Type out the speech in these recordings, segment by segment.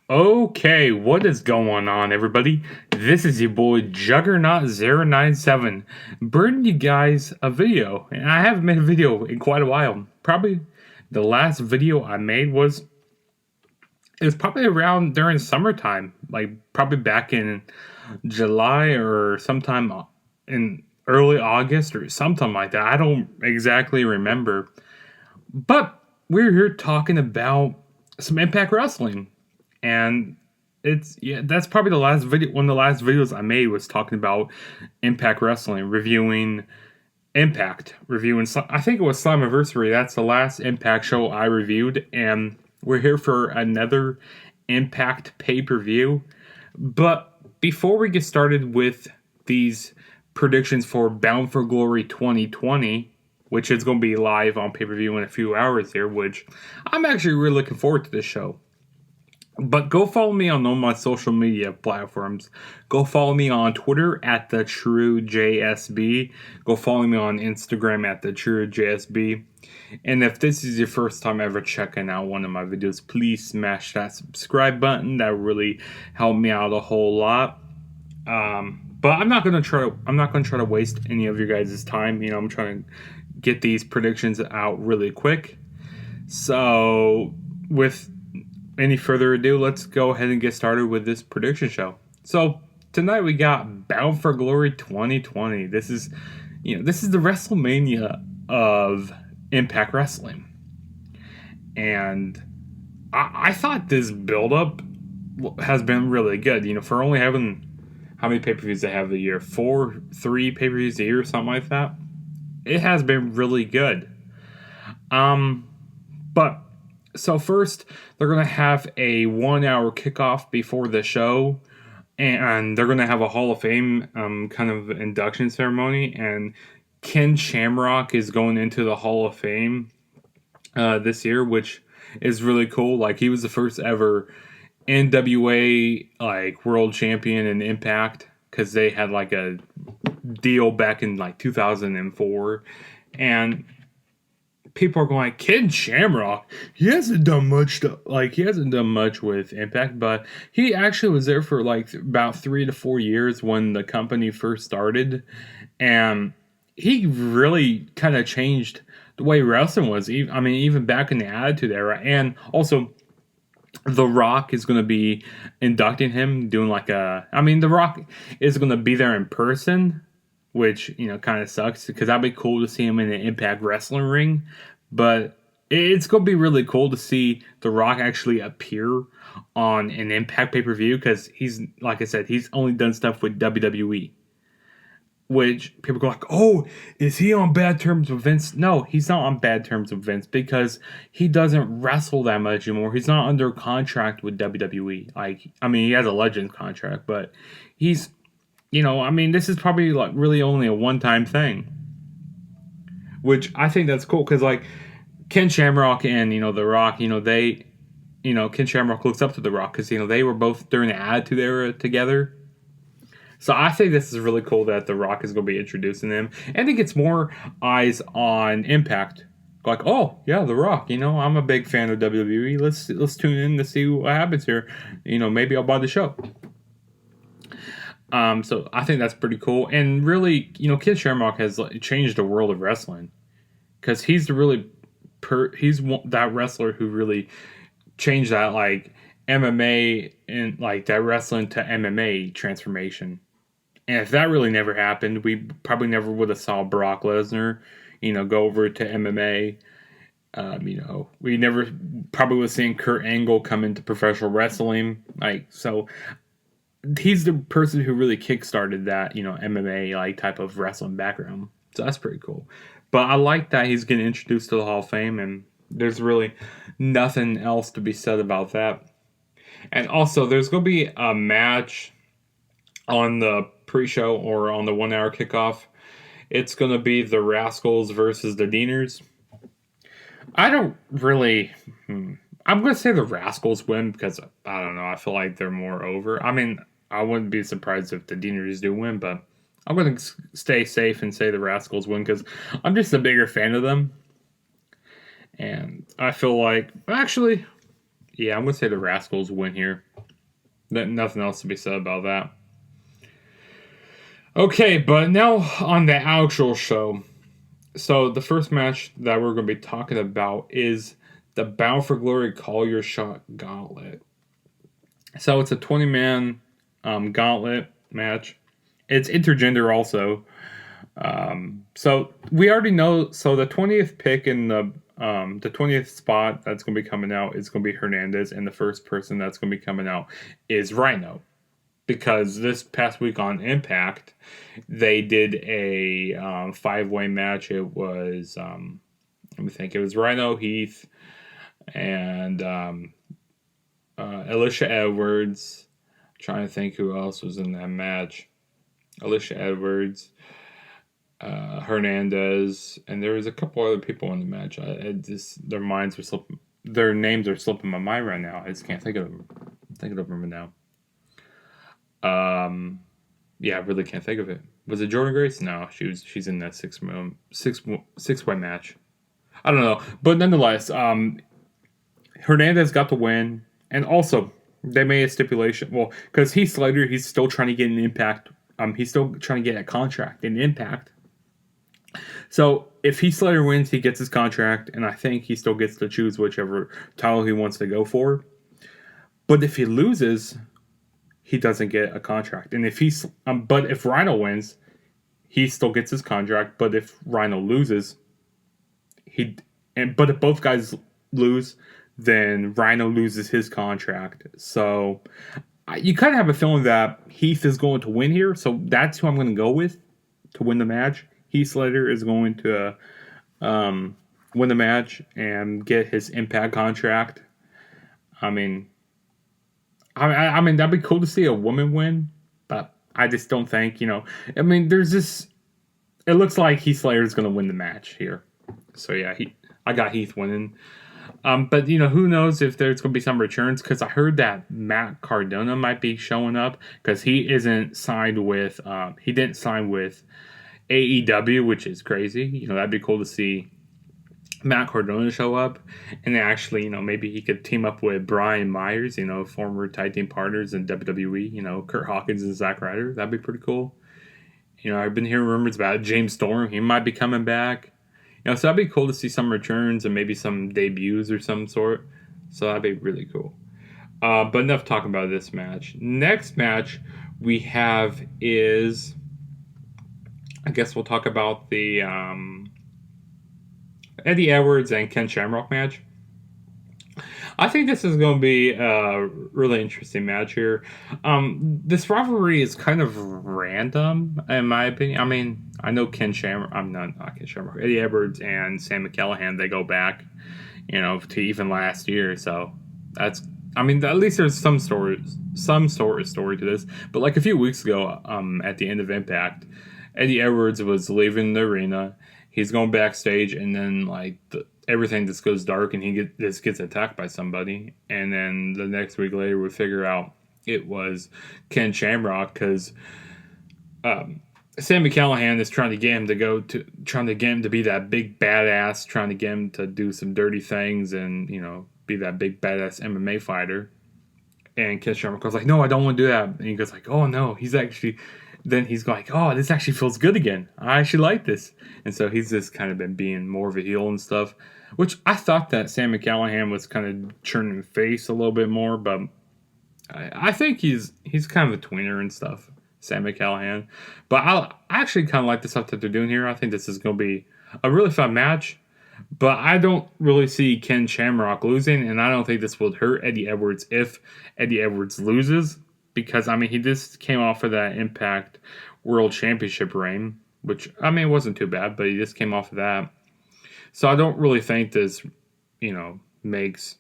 Okay, what is going on, everybody? This is your boy Juggernaut097 bringing you guys a video. And I haven't made a video in quite a while. Probably the last video I made was probably around during summertime, like probably back in July or sometime in early August or something like that. I don't exactly remember. But we're here talking about some Impact Wrestling. And that's probably the last video. One of the last videos I made was talking about Impact Wrestling, reviewing Impact, I think it was Slammiversary. That's the last Impact show I reviewed, and we're here for another Impact pay-per-view. But before we get started with these predictions for Bound for Glory 2020, which is going to be live on pay-per-view in a few hours here, which I'm actually really looking forward to this show. But go follow me on all my social media platforms. Go follow me on Twitter at TheTrueJSB. Go follow me on Instagram at TheTrueJSB. And if this is your first time ever checking out one of my videos, please smash that subscribe button. That really helped me out a whole lot. But I'm not gonna try to waste any of your guys' time. You know, I'm trying to get these predictions out really quick. So with any further ado, let's go ahead and get started with this prediction show. So tonight we got Bound for Glory 2020. This is the WrestleMania of Impact Wrestling, and I thought this build-up has been really good. You know, for only having how many pay-per-views they have a year, 3 pay-per-views a year or something like that. It has been really good. But so first, they're going to have a 1-hour kickoff before the show, and they're going to have a Hall of Fame kind of induction ceremony, and Ken Shamrock is going into the Hall of Fame this year, which is really cool. Like, he was the first ever NWA like world champion in Impact, because they had like a deal back in like 2004, and people are going, Ken Shamrock, he hasn't done much with Impact, but he actually was there for like about 3 to 4 years when the company first started, and he really kind of changed the way wrestling was. Even back in the Attitude Era, and also The Rock is going to be inducting him, doing like The Rock is going to be there in person, which, you know, kind of sucks, because that'd be cool to see him in an Impact Wrestling ring. But it's going to be really cool to see The Rock actually appear on an Impact pay-per-view, because he's, like I said, he's only done stuff with WWE. Which people go like, oh, is he on bad terms with Vince? No, he's not on bad terms with Vince, because he doesn't wrestle that much anymore. He's not under contract with WWE. He has a Legends contract, but he's, this is probably like really only a one-time thing. Which I think that's cool, because like Ken Shamrock and, The Rock, Ken Shamrock looks up to The Rock, because, they were both during the Attitude Era together. So I think this is really cool that The Rock is going to be introducing them. And it gets more eyes on Impact. Like, oh, yeah, The Rock, I'm a big fan of WWE. Let's tune in to see what happens here. Maybe I'll buy the show. So I think that's pretty cool. And really, Ken Shamrock has changed the world of wrestling. Because he's that wrestler who really changed that, like, MMA and, like, that wrestling to MMA transformation. And if that really never happened, we probably never would have saw Brock Lesnar, go over to MMA. We never probably would have seen Kurt Angle come into professional wrestling. So he's the person who really kickstarted that, MMA like type of wrestling background. So that's pretty cool. But I like that he's getting introduced to the Hall of Fame, and there's really nothing else to be said about that. And also, there's going to be a match on the pre-show or on the 1-hour kickoff. It's going to be the Rascals versus the Deaners. I don't really... I'm going to say the Rascals win, because, I don't know, I feel like they're more over. I wouldn't be surprised if the Deaners do win, but I'm going to stay safe and say the Rascals win, because I'm just a bigger fan of them. And I feel like... Actually, yeah, I'm going to say the Rascals win here. Nothing else to be said about that. Okay, but now on the actual show. So the first match that we're going to be talking about is the Bound for Glory Call Your Shot Gauntlet. So it's a 20-man gauntlet match. It's intergender also. So we already know. So the 20th pick in the 20th spot that's going to be coming out is going to be Hernandez, and the first person that's going to be coming out is Rhino. Because this past week on Impact, they did a 5-way match. It was, let me think, it was Rhino, Heath, and Alicia Edwards. I'm trying to think who else was in that match. Alicia Edwards, Hernandez, and there was a couple other people in the match. Their names are slipping my mind right now. I just can't think of them. Now. Yeah, I really can't think of it. Was it Jordynne Grace? No, she's in that six-way match. I don't know, but nonetheless, Hernandez got the win, and also they made a stipulation. Well, because Heath Slater, he's still trying to get an Impact. He's still trying to get a contract in Impact. So if Heath Slater wins, he gets his contract, and I think he still gets to choose whichever title he wants to go for. But if he loses, he doesn't get a contract. And if but if Rhino wins, he still gets his contract. But if Rhino loses, but if both guys lose, then Rhino loses his contract. So you kind of have a feeling that Heath is going to win here. So that's who I'm going to go with to win the match. Heath Slater is going to win the match and get his Impact contract. I mean, that'd be cool to see a woman win, but I just don't think, there's this. It looks like Heath Slater is going to win the match here. So yeah, I got Heath winning. But who knows if there's going to be some returns, because I heard that Mack Cardona might be showing up because he isn't signed with. He didn't sign with AEW, which is crazy. That'd be cool to see Matt Cardona show up, and actually, maybe he could team up with Brian Myers, former tag team partners in WWE, Kurt Hawkins and Zack Ryder. That'd be pretty cool. I've been hearing rumors about James Storm. He might be coming back. So that'd be cool to see some returns and maybe some debuts or some sort. So that'd be really cool. But enough talking about this match. Next match we have is, I guess we'll talk about the Eddie Edwards and Ken Shamrock match. I think this is going to be a really interesting match here. This rivalry is kind of random, in my opinion. I know Ken Shamrock. I'm not Ken Shamrock. Eddie Edwards and Sami Callihan, they go back, to even last year. So that's. At least there's some sort of story to this. But like a few weeks ago, at the end of Impact, Eddie Edwards was leaving the arena. He's going backstage, and then everything just goes dark, and he just gets attacked by somebody. And then the next week later, we figure out it was Ken Shamrock, because Sami Callihan is trying to get him to be that big badass, trying to get him to do some dirty things, and be that big badass MMA fighter. And Ken Shamrock was like, "No, I don't want to do that." And he goes like, "Oh no, Then he's like, "Oh, this actually feels good again. I actually like this." And so he's just kind of been being more of a heel and stuff, which I thought that Sami Callihan was kind of turning face a little bit more, but I think he's kind of a tweener and stuff, Sami Callihan. But I actually kind of like the stuff that they're doing here. I think this is going to be a really fun match, but I don't really see Ken Shamrock losing, and I don't think this would hurt Eddie Edwards if Eddie Edwards loses. Because, he just came off of that Impact World Championship reign, which, it wasn't too bad, but he just came off of that. So I don't really think this, makes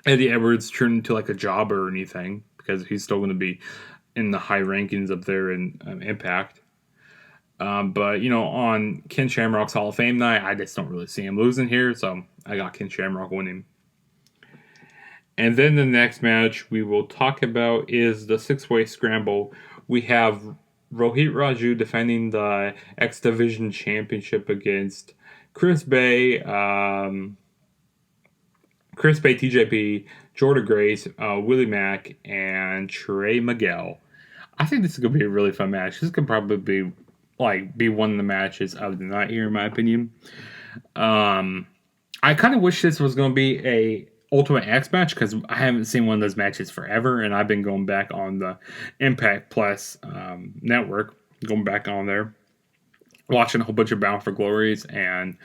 Eddie Edwards turn into like a jobber or anything, because he's still going to be in the high rankings up there in Impact. But, on Ken Shamrock's Hall of Fame night, I just don't really see him losing here, so I got Ken Shamrock winning. And then the next match we will talk about is the 6-way scramble. We have Rohit Raju defending the X Division Championship against Chris Bay, TJP, Jordynne Grace, Willie Mack, and Trey Miguel. I think this is going to be a really fun match. This could probably be one of the matches of the night here, in my opinion. I kind of wish this was going to be a Ultimate X match because I haven't seen one of those matches forever, and I've been going back on the Impact Plus network, going back on there, watching a whole bunch of Bound for Glories, and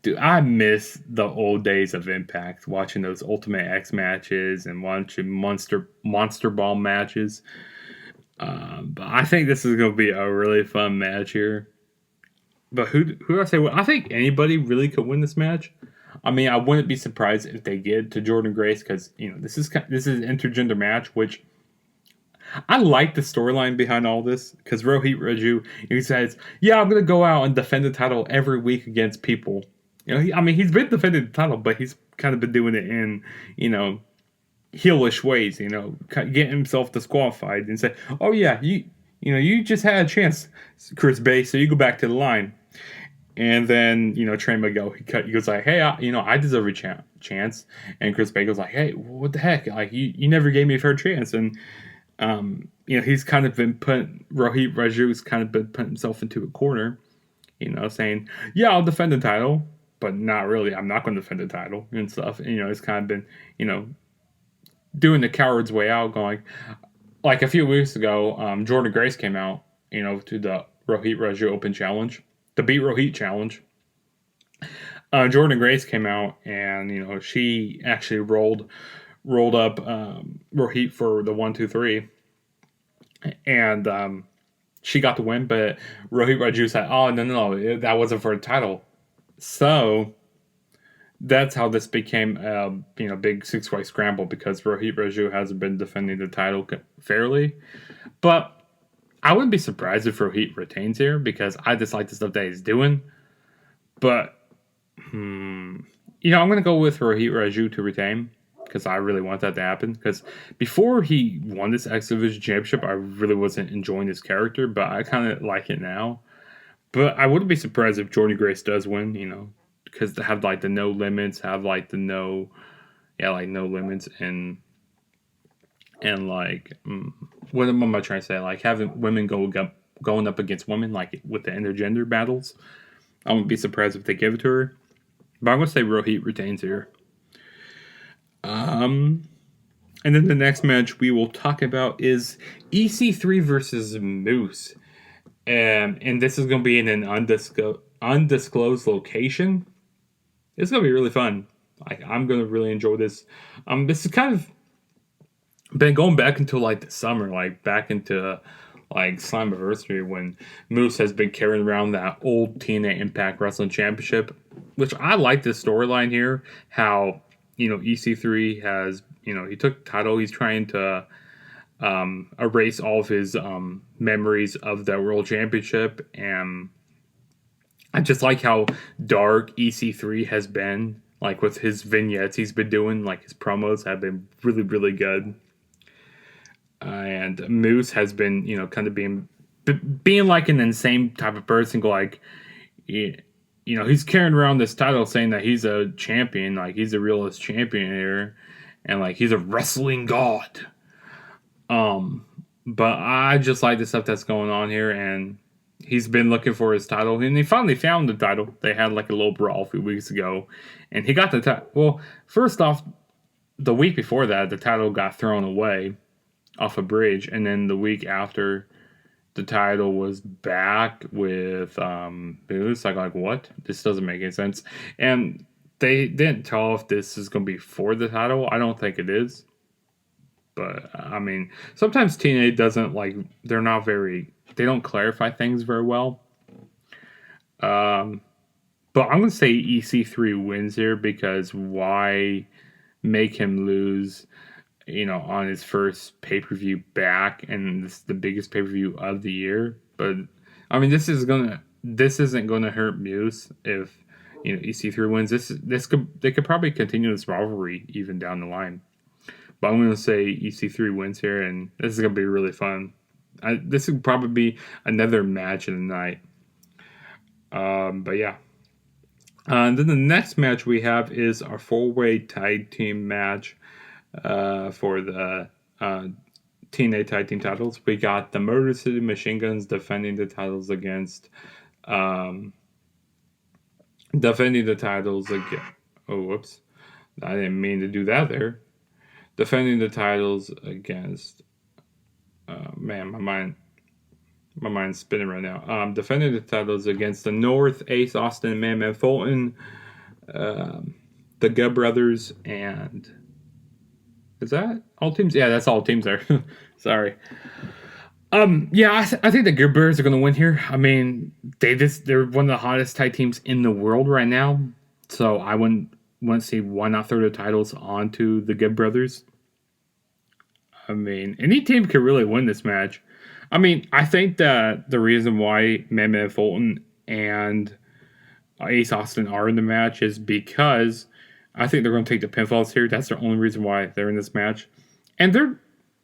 dude, I miss the old days of Impact, watching those Ultimate X matches and watching Monster Ball matches. But I think this is going to be a really fun match here. But who do I say? Well, I think anybody really could win this match. I mean, I wouldn't be surprised if they get to Jordynne Grace because this is an intergender match, which I like the storyline behind all this because Rohit Raju, he says, "Yeah, I'm gonna go out and defend the title every week against people." He's been defending the title, but he's kind of been doing it in heelish ways. Getting himself disqualified and say, "Oh yeah, you just had a chance, Chris Bay, so you go back to the line." And then, Trey Miguel, he goes like, "Hey, I deserve a chance." And Chris Bay goes like, "Hey, what the heck? Like, you never gave me a fair chance." And, he's kind of been Rohit Raju's kind of been putting himself into a corner, saying, "Yeah, I'll defend the title, but not really. I'm not going to defend the title," and stuff. And, it's kind of been, doing the coward's way out, going, like a few weeks ago, Jordynne Grace came out, to the Rohit Raju Open Challenge. The Beat Rohit Challenge. Jordynne Grace came out and she actually rolled up Rohit for the 1-2-3, and she got the win. But Rohit Raju said, "Oh no, that wasn't for the title." So that's how this became big 6-way scramble because Rohit Raju hasn't been defending the title fairly, but I wouldn't be surprised if Rohit retains here because I just like the stuff that he's doing. But, I'm going to go with Rohit Raju to retain because I really want that to happen. Because before he won this X Division Championship, I really wasn't enjoying his character, but I kind of like it now. But I wouldn't be surprised if Jordynne Grace does win, because to have like the no limits, have like the no limits and like what am I trying to say? Like having women going up against women, like with the intergender battles. I wouldn't be surprised if they give it to her. But I'm gonna say Rohit retains here. And then the next match we will talk about is EC3 versus Moose. And this is gonna be in an undisclosed location. It's gonna be really fun. Like I'm gonna really enjoy this. This is kind of been going back into like the summer, like back into like Slammiversary when Moose has been carrying around that old TNA Impact Wrestling Championship, which I like this storyline here. How EC3 has he took the title. He's trying to erase all of his memories of that World Championship, and I just like how dark EC3 has been. Like with his vignettes he's been doing, like his promos have been really, really good. And Moose has been, kind of being like an insane type of person. Like, he's carrying around this title saying that he's a champion, like he's a realist champion here, and like he's a wrestling god. But I just like the stuff that's going on here, and he's been looking for his title, and he finally found the title. They had like a little brawl a few weeks ago, and he got the title. Well, first off, the week before that, the title got thrown away off a bridge, and then the week after, the title was back with Moose. Like what? This doesn't make any sense. And they didn't tell if this is going to be for the title. I don't think it is. But I mean, sometimes TNA doesn't they don't clarify things very well. But I'm going to say EC3 wins here because why make him lose on his first pay-per-view back, and this is the biggest pay-per-view of the year. But I mean, this isn't gonna hurt Muse if EC3 wins. They could probably continue this rivalry even down the line. But I'm gonna say EC3 wins here, and this is gonna be really fun. This would probably be another match of the night. But yeah. And then the next match we have is our 4-way tag team match. for the TNA Tag Team titles. We got the Motor City Machine Guns defending the titles against Oh, whoops! I didn't mean to do that there. Defending the titles against. Man, my mind's spinning right now. Defending the titles against the North, Ace Austin, and Madman Fulton, the Good Brothers, and is that all teams? Yeah, that's all teams there. Sorry. Yeah, I think the Good Brothers are going to win here. I mean, they're one of the hottest tag teams in the world right now. So I wouldn't want to see why not throw the titles onto the Good Brothers. I mean, any team could really win this match. I mean, I think that the reason why Madman Fulton and Ace Austin are in the match is because I think they're going to take the pinfalls here. That's the only reason why they're in this match. And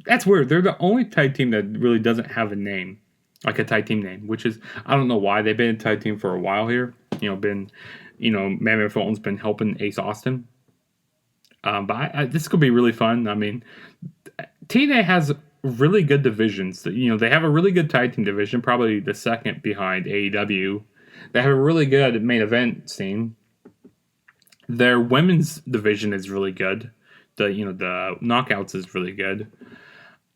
that's weird. They're the only tag team that really doesn't have a name, like a tag team name, which is, I don't know why. They've been a tag team for a while here. Madman Fulton's been helping Ace Austin. But this could be really fun. I mean, TNA has really good divisions. They have a really good tag team division, probably the second behind AEW. They have a really good main event scene. Their women's division is really good. The knockouts is really good.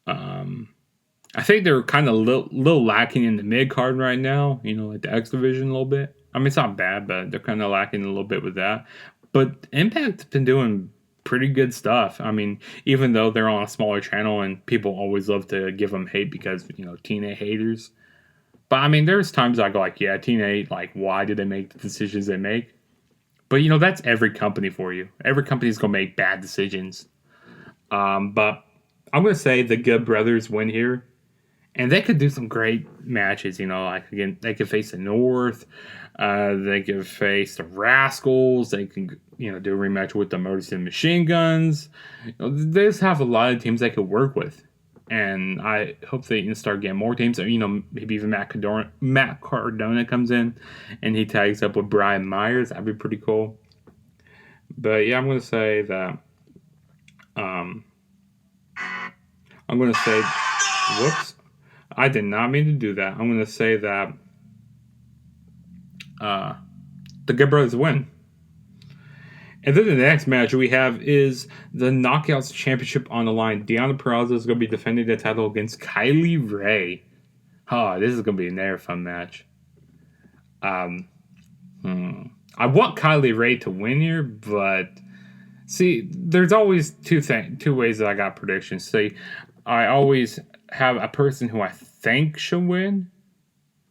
I think they're kind of little lacking in the mid card right now. Like the X division a little bit. I mean, it's not bad, but they're kind of lacking a little bit with that. But Impact's been doing pretty good stuff. I mean, even though they're on a smaller channel and people always love to give them hate because, TNA haters. But I mean, there's times I go like, yeah, TNA, like, why did they make the decisions they make? But, that's every company for you. Every company's going to make bad decisions. But I'm going to say the Good Brothers win here. And they could do some great matches, like, again, they could face the North. They could face the Rascals. They can, do a rematch with the Motor City Machine Guns. They just have a lot of teams they could work with. And I hope they can start getting more teams. Maybe even Matt Cardona comes in and he tags up with Brian Myers. That'd be pretty cool. But yeah, I'm going to say that. I'm going to say, whoops. I did not mean to do that. I'm going to say that the Good Brothers win. And then the next match we have is the Knockouts Championship on the line. Deonna Purrazzo is going to be defending the title against Kylie Ray. Oh, this is going to be another fun match. I want Kylie Ray to win here, but see, there's always two ways that I got predictions. See, I always have a person who I think should win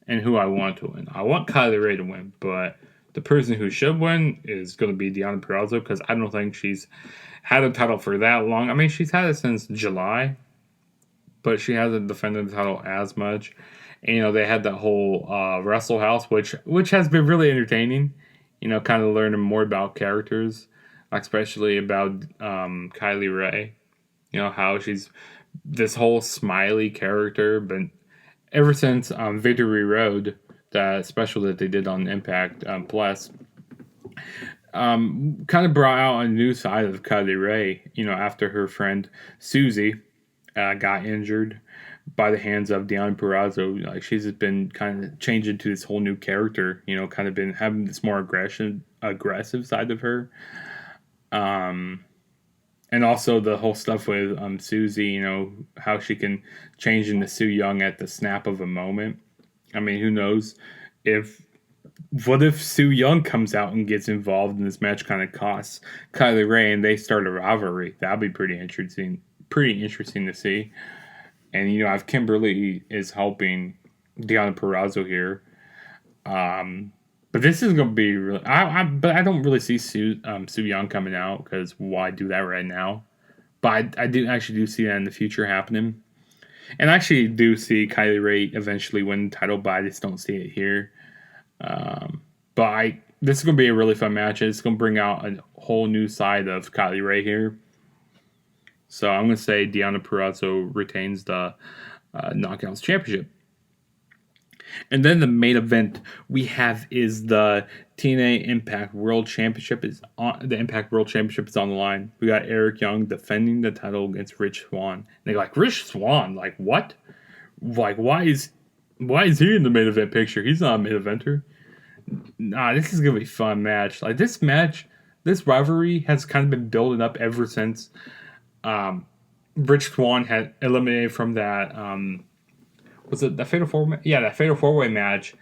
and who I want to win. I want Kylie Ray to win, but the person who should win is going to be Deonna Purrazzo because I don't think she's had a title for that long. I mean, she's had it since July, but she hasn't defended the title as much. And, they had that whole Wrestle House, which has been really entertaining. Kind of learning more about characters, especially about Kylie Ray. How she's this whole smiley character, but ever since Victory Road, that special that they did on Impact Plus, kind of brought out a new side of Kylie Ray, after her friend Susie got injured by the hands of Deonna Purrazzo. Like, she's just been kind of changing to this whole new character, kind of been having this more aggressive side of her. And also the whole stuff with Susie, how she can change into Sue Young at the snap of a moment. I mean, who knows what if Sue Young comes out and gets involved in this match, kind of costs Kylie Ray and they start a rivalry? That'd be pretty interesting to see. And, if Kimberly is helping Deonna Purrazzo here. But this is going to be really... But I don't really see Sue Young coming out because why do that right now? But I do see that in the future happening. And I actually do see Kylie Ray eventually win the title, but I just don't see it here. This is going to be a really fun match. It's going to bring out a whole new side of Kylie Ray here. So I'm going to say Deonna Purrazzo retains the Knockouts Championship. And then the main event we have is the TNA Impact World Championship is on the Impact World Championship is on the line. We got Eric Young defending the title against Rich Swann. And they're like, Rich Swann, like what? Like why is he in the main event picture? He's not a main eventer. Nah, this is gonna be a fun match. Like this rivalry has kind of been building up ever since Rich Swann had eliminated from that was it the Fatal 4? Yeah, that Fatal 4-Way match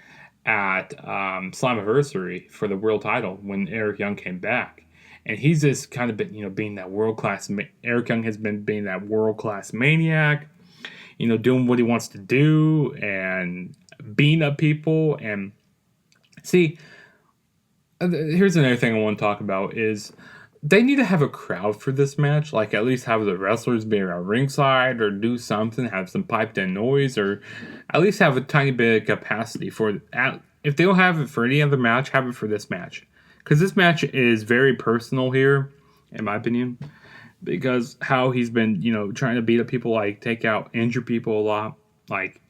at Slammiversary for the world title when Eric Young came back. And he's just kind of been, being that world-class... Eric Young has been being that world-class maniac, doing what he wants to do and beating up people. And see, here's another thing I want to talk about is they need to have a crowd for this match. Like, at least have the wrestlers be around ringside or do something, have some piped-in noise, or at least have a tiny bit of capacity for... If they don't have it for any other match, have it for this match. Because this match is very personal here, in my opinion. Because how he's been, trying to beat up people, like, take out, injure people a lot. Like,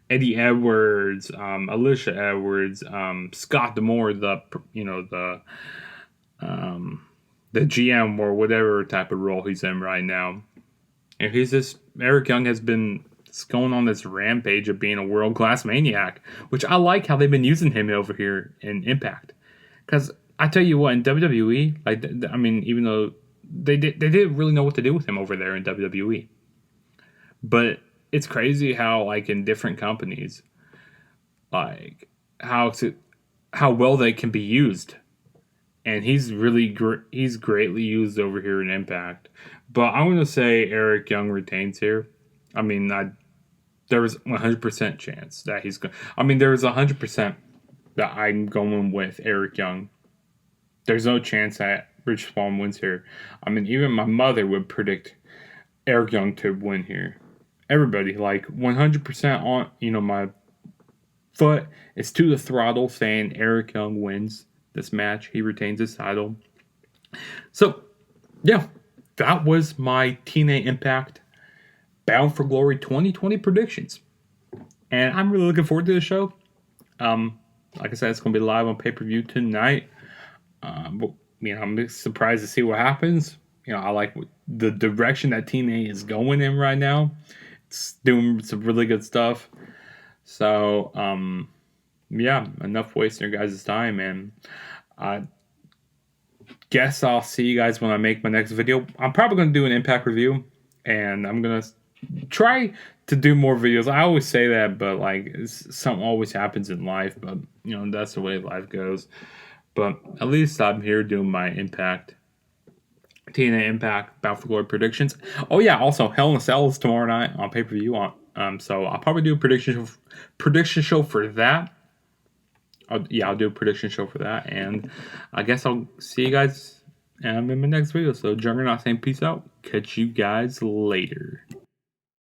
Eddie Edwards, Alicia Edwards, Scott D'Amore, the GM or whatever type of role he's in right now. And Eric Young has been going on this rampage of being a world-class maniac, which I like how they've been using him over here in Impact. Because I tell you what, in WWE, even though they didn't really know what to do with him over there in WWE. But it's crazy how, like, in different companies, like, how well they can be used. And he's he's greatly used over here in Impact. But I'm going to say Eric Young retains here. I mean, there was 100% chance that he's going... there was 100% that I'm going with Eric Young. There's no chance that Rich Swann wins here. Even my mother would predict Eric Young to win here. Everybody, like, 100% on, my foot is to the throttle saying Eric Young wins this match. He retains his title. So, yeah, that was my TNA Impact Bound for Glory 2020 predictions. And I'm really looking forward to the show. Like I said, it's going to be live on pay-per-view tonight. I'm surprised to see what happens. I like the direction that TNA is going in right now. It's doing some really good stuff. So, yeah, enough wasting your guys' time, and I guess I'll see you guys when I make my next video. I'm probably going to do an Impact review, and I'm going to try to do more videos. I always say that, but, like, something always happens in life, but, that's the way life goes. But at least I'm here doing my TNA Impact Bound for Glory predictions. Oh, yeah, also, Hell in a Cell is tomorrow night on pay-per-view. So I'll probably do a prediction show for that. I'll do a prediction show for that. And I guess I'll see you guys in my next video. So Juggernaut saying peace out. Catch you guys later.